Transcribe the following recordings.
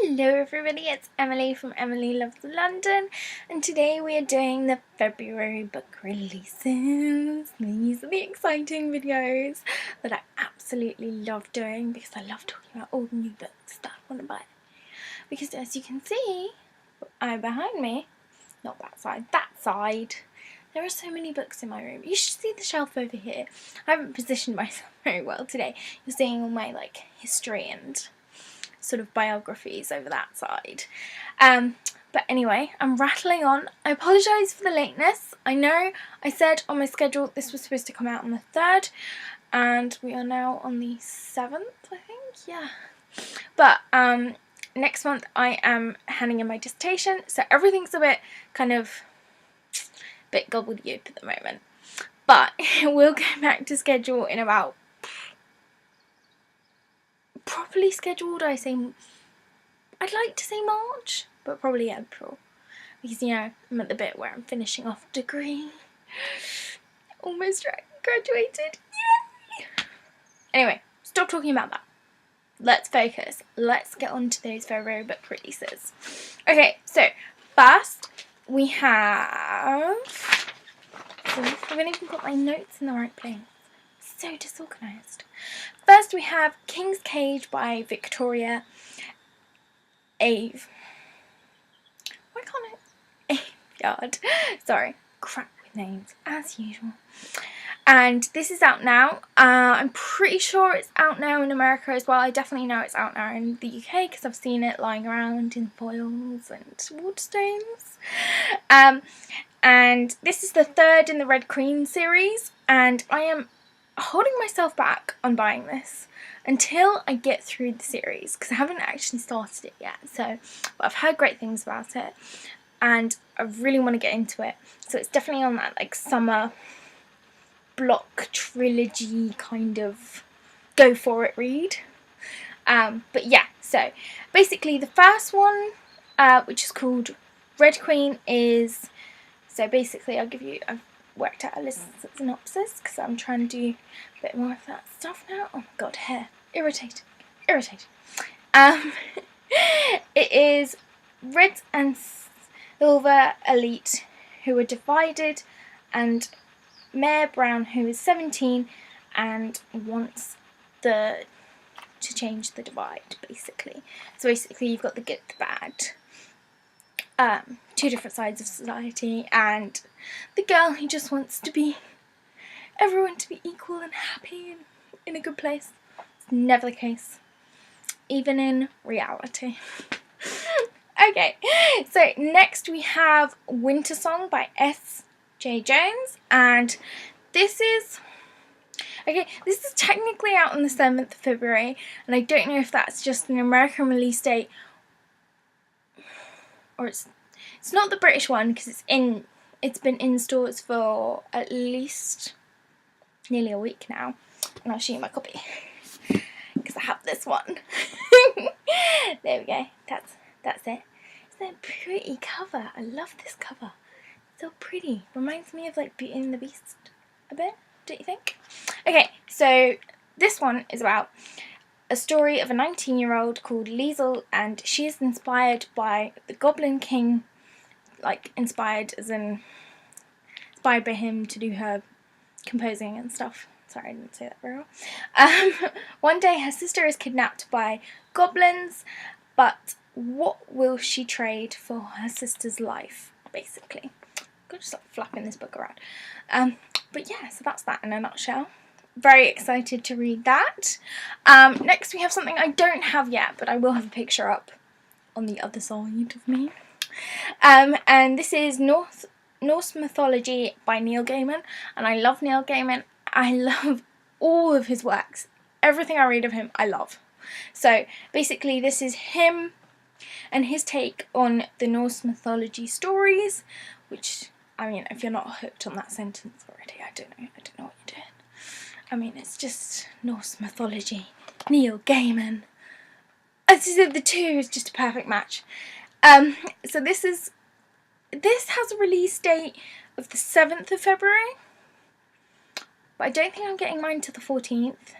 Hello everybody, it's Emily from Emily Loves London, and today we are doing the February book releases. These are the exciting videos that I absolutely love doing because I love talking about all the new books that I want to buy. Because as you can see, behind me, not that side, there are so many books in my room. You should see the shelf over here. I haven't positioned myself very well today. You're seeing all my history and sort of biographies over that side. But anyway, I'm rattling on. I apologise for the lateness. I know I said on my schedule this was supposed to come out on the 3rd, and we are now on the 7th, I think, yeah. But next month I am handing in my dissertation, so everything's a bit gobbledygook at the moment. But we'll go back to schedule in about, properly scheduled, I'd like to say March, but probably April, because I'm at the bit where I'm finishing off a degree, almost graduated, yay! Anyway, stop talking about that, let's focus, let's get on to those February book releases. Okay, so first we have, I haven't even got my notes in the right place, so disorganised. First we have King's Cage by Victoria Aveyard. Sorry, crap with names as usual. And this is out now. I'm pretty sure it's out now in America as well. I definitely know it's out now in the UK because I've seen it lying around in foils and Waterstones. And this is the 3rd in the Red Queen series, and I am holding myself back on buying this until I get through the series because I haven't actually started it yet. But I've heard great things about it and I really want to get into it. So it's definitely on that summer block trilogy kind of go for it read. But yeah, so basically the first one, which is called Red Queen, is, so basically I've worked out a list of synopsis because I'm trying to do a bit more of that stuff now. Oh my god, hair. Irritating. It is Red and Silver elite who are divided, and Mayor Brown, who is 17 and wants to change the divide, basically. So basically you've got the good, the bad. Two different sides of society, and the girl who just wants everyone to be equal and happy and in a good place. It's never the case, even in reality. Okay, so next we have Wintersong by Jae Jones, and this is technically out on the 7th of February, and I don't know if that's just an American release date or it's not the British one, because it's been in stores for at least nearly a week now, and I'll show you my copy because I have this one. There we go. That's it. It's a pretty cover. I love this cover. It's so pretty. Reminds me of Beauty and the Beast a bit, don't you think? Okay, so this one is about a story of a 19-year-old called Liesel, and she is inspired by the Goblin King, inspired by him to do her composing and stuff. Sorry, I didn't say that very well. One day her sister is kidnapped by goblins, but what will she trade for her sister's life, basically? I'm going to stop flapping this book around. But yeah, so that's that in a nutshell. Very excited to read that. Next we have something I don't have yet, but I will have a picture up on the other side of me. And this is Norse Mythology by Neil Gaiman, and I love Neil Gaiman. I love all of his works. Everything I read of him, I love. So basically this is him and his take on the Norse mythology stories, which, if you're not hooked on that sentence already, I don't know what you're doing. It's just Norse mythology, Neil Gaiman. As I said, the two is just a perfect match. So this has a release date of the 7th of February, but I don't think I'm getting mine till the 14th.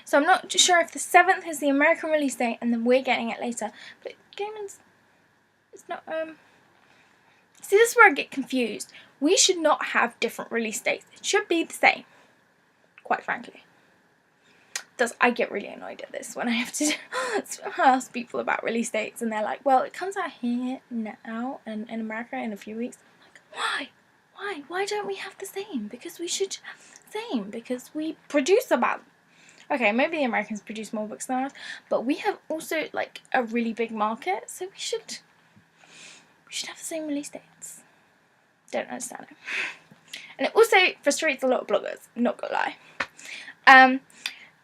So I'm not sure if the 7th is the American release date and then we're getting it later. But Gaiman's... It's not... See, this is where I get confused. We should not have different release dates. It should be the same, quite frankly. I get really annoyed at this when I have to ask people about release dates and they're like, well, it comes out here now and in America in a few weeks. I'm like, why? Why don't we have the same? Because we should have the same. Because we produce about... Okay, maybe the Americans produce more books than us, but we have also like a really big market, so we should have the same release dates. Don't understand it. And it also frustrates a lot of bloggers, not gonna lie.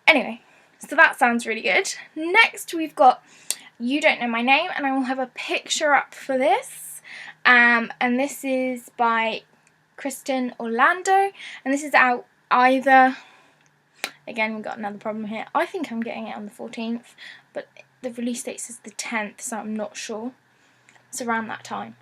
Anyway, so that sounds really good. Next we've got You Don't Know My Name, and I will have a picture up for this. And this is by Kristen Orlando, and this is out either... Again, we've got another problem here. I think I'm getting it on the 14th, but the release date is the 10th, so I'm not sure. It's around that time.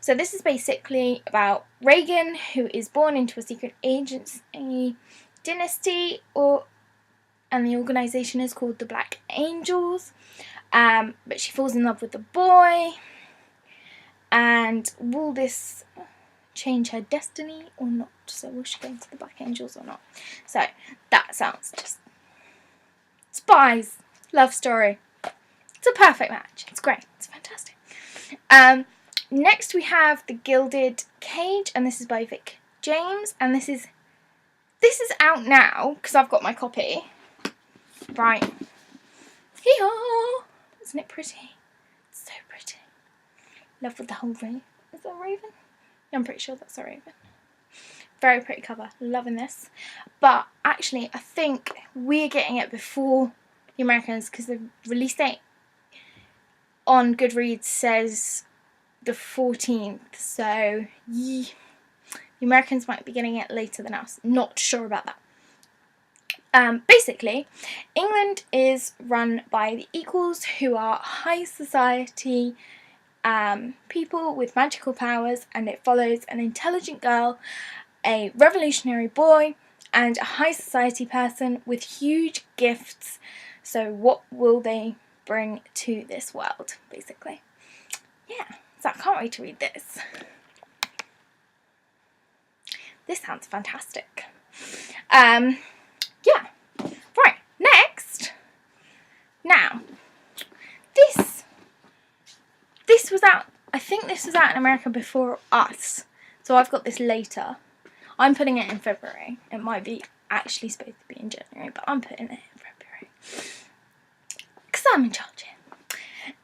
So this is basically about Reagan, who is born into a secret agency dynasty, and the organisation is called the Black Angels. But she falls in love with the boy. And will this change her destiny or not? So will she go into the Black Angels or not? So that sounds just... Spies! Love story. It's a perfect match. It's great. It's fantastic. Next we have The Gilded Cage, and this is by Vic James, and this is out now because I've got my copy. Right. Hee-haw! Isn't it pretty? It's so pretty. Love with the whole raven. Is that a raven? I'm pretty sure that's a raven. Very pretty cover. Loving this. But actually, I think we're getting it before the Americans because the release date on Goodreads says the 14th. So, the Americans might be getting it later than us. Not sure about that. Basically, England is run by the Equals, who are high society people with magical powers, and it follows an intelligent girl, a revolutionary boy, and a high society person with huge gifts. So what will they bring to this world, basically? Yeah, so I can't wait to read this. This sounds fantastic. Yeah. Right, next. Now, this was out, I think this was out in America before us. So I've got this later. I'm putting it in February. It might be actually supposed to be in January, but I'm putting it in February. Because I'm in charge here.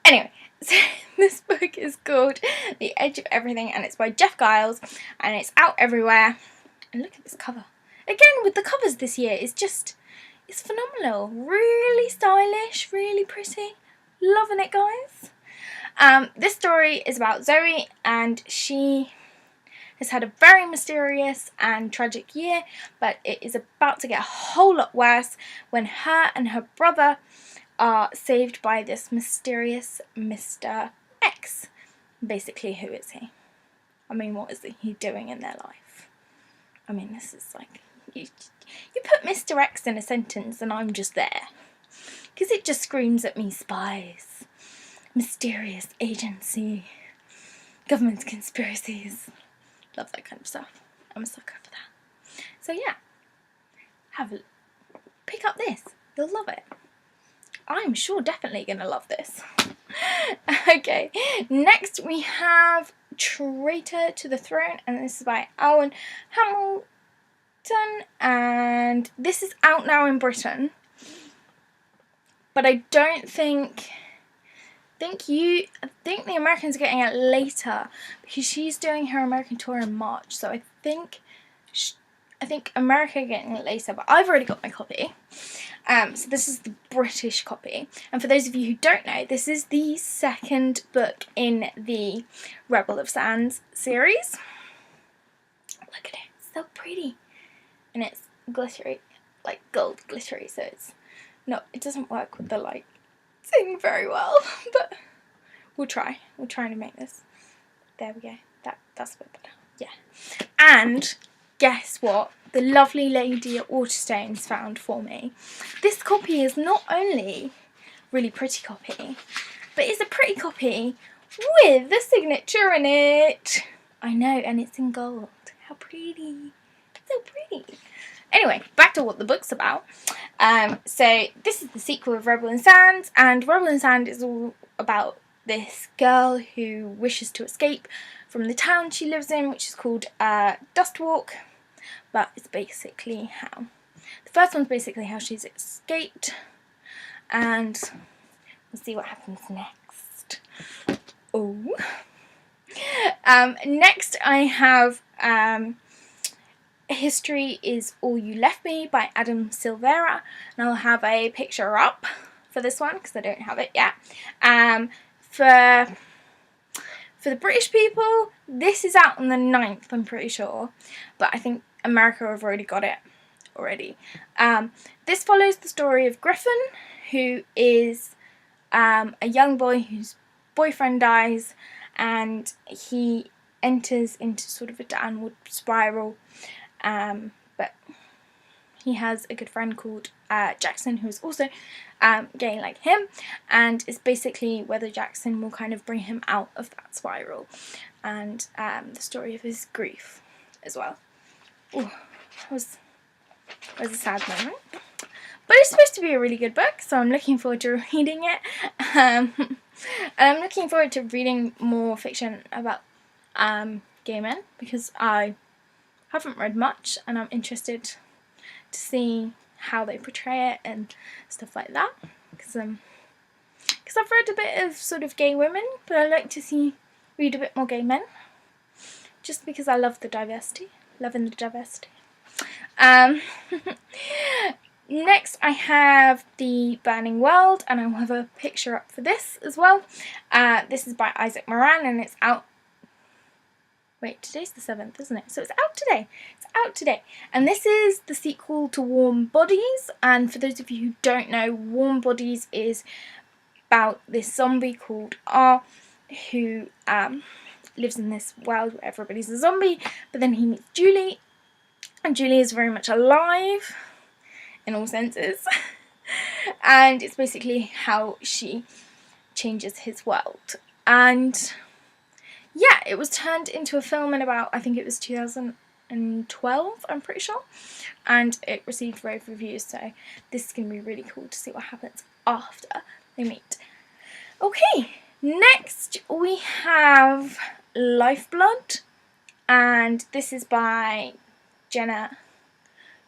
Anyway, so this book is called The Edge of Everything, and it's by Jeff Giles, and it's out everywhere. And look at this cover. Again, with the covers this year, it's phenomenal. Really stylish, really pretty. Loving it, guys. This story is about Zoe, and she has had a very mysterious and tragic year, but it is about to get a whole lot worse when her and her brother are saved by this mysterious Mr. X. Basically, who is he? I mean, what is he doing in their life? I mean, this is like, you put Mr. X in a sentence and I'm just there. Because it just screams at me, spies, mysterious agency, government conspiracies. Love that kind of stuff. I'm a sucker for that. So yeah, pick up this. You'll love it. I'm sure definitely going to love this. Okay, next we have Traitor to the Throne, and this is by Alwyn Hamilton, and this is out now in Britain, but I don't think the Americans are getting it later because she's doing her American tour in March, so I think America are getting it later, but I've already got my copy. So this is the British copy, and for those of you who don't know, this is the second book in the Rebel of Sands series. Look at it, it's so pretty, and it's glittery, like gold glittery, so it doesn't work with the light thing very well, but we'll try to make this. There we go, that's a bit better, yeah. And guess what the lovely lady at Waterstones found for me. This copy is not only really pretty copy, but it's a pretty copy with the signature in it. I know, and it's in gold. How pretty. So pretty. Anyway, back to what the book's about. So this is the sequel of Rebel in Sand, and Rebel in Sand is all about this girl who wishes to escape from the town she lives in, which is called Dustwalk. But it's basically how... The first one's basically how she's escaped, and we'll see what happens next. Oh. Next I have History is All You Left Me by Adam Silvera, and I'll have a picture up for this one because I don't have it yet. For the British people, this is out on the 9th, I'm pretty sure, but I think America have already got it already. This follows the story of Griffin, who is a young boy whose boyfriend dies, and he enters into sort of a downward spiral, but he has a good friend called Jackson, who is also gay like him, and it's basically whether Jackson will kind of bring him out of that spiral, and the story of his grief as well. Ooh, that was a sad moment. But it's supposed to be a really good book, so I'm looking forward to reading it. And I'm looking forward to reading more fiction about Gaiman, because I haven't read much, and I'm interested to see how they portray it and stuff like that. Because I've read a bit of sort of gay women, but I like to read a bit more gay men, just because I love the diversity. Loving the diversity. Next I have The Burning World, and I'll have a picture up for this as well. This is by Isaac Moran, and it's out... Wait, today's the 7th, isn't it? So it's out today. It's out today. And this is the sequel to Warm Bodies, and for those of you who don't know, Warm Bodies is about this zombie called R, who lives in this world where everybody's a zombie, but then he meets Julie, and Julie is very much alive in all senses, and it's basically how she changes his world. And yeah, it was turned into a film in about, I think it was 2012, I'm pretty sure, and it received rave reviews, so this is going to be really cool to see what happens after they meet. Okay, next we have Lifeblood, and this is by Gena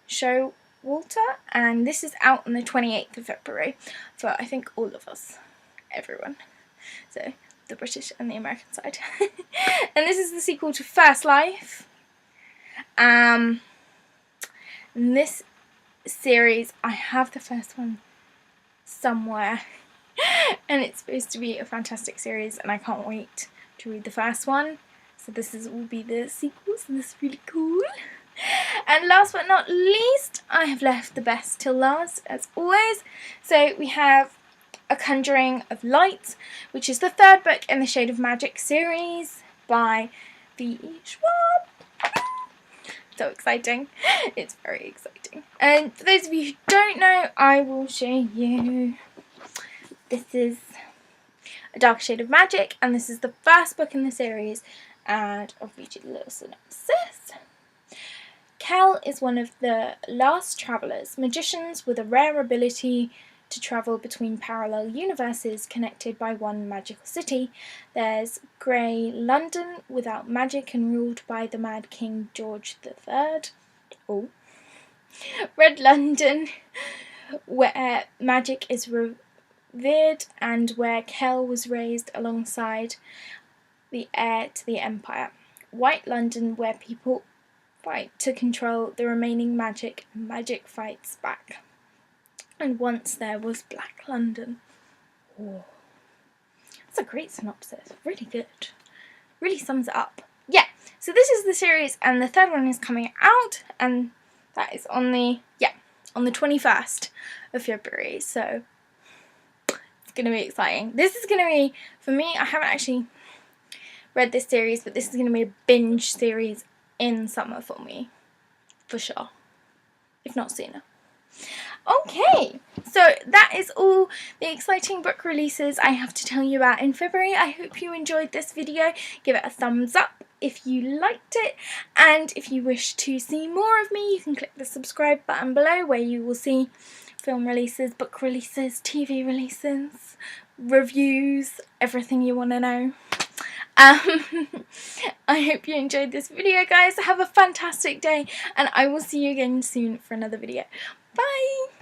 Showalter, and this is out on the 28th of February for, I think, all of us, everyone, so the British and the American side. And this is the sequel to First Life. In this series, I have the first one somewhere, and it's supposed to be a fantastic series, and I can't wait to read the first one. So this will be the sequel, so this is really cool. And last but not least, I have left the best till last, as always. So we have A Conjuring of Light, which is the 3rd book in the Shade of Magic series by the Schwab. So exciting. It's very exciting. And for those of you who don't know, I will show you. This is A Dark Shade of Magic, and this is the 1st book in the series, and I'll read you a little synopsis. Kel is one of the last travellers, magicians with a rare ability to travel between parallel universes connected by one magical city. There's Grey London, without magic and ruled by the Mad King George III. Oh. Red London, where magic is revered and where Kel was raised alongside the heir to the Empire. White London, where people fight to control the remaining magic, and magic fights back. And once there was Black London. Oh. That's a great synopsis. Really good. Really sums it up. Yeah, so this is the series, and the 3rd one is coming out, and that is on the 21st of February, so it's going to be exciting. This is going to be, for me, I haven't actually read this series, but this is going to be a binge series in summer for me. for sure, if not sooner. Okay, so that is all the exciting book releases I have to tell you about in February. I hope you enjoyed this video. Give it a thumbs up if you liked it, and if you wish to see more of me, you can click the subscribe button below, where you will see film releases, book releases, TV releases, reviews, everything you want to know. I hope you enjoyed this video, guys. Have a fantastic day, and I will see you again soon for another video. Bye!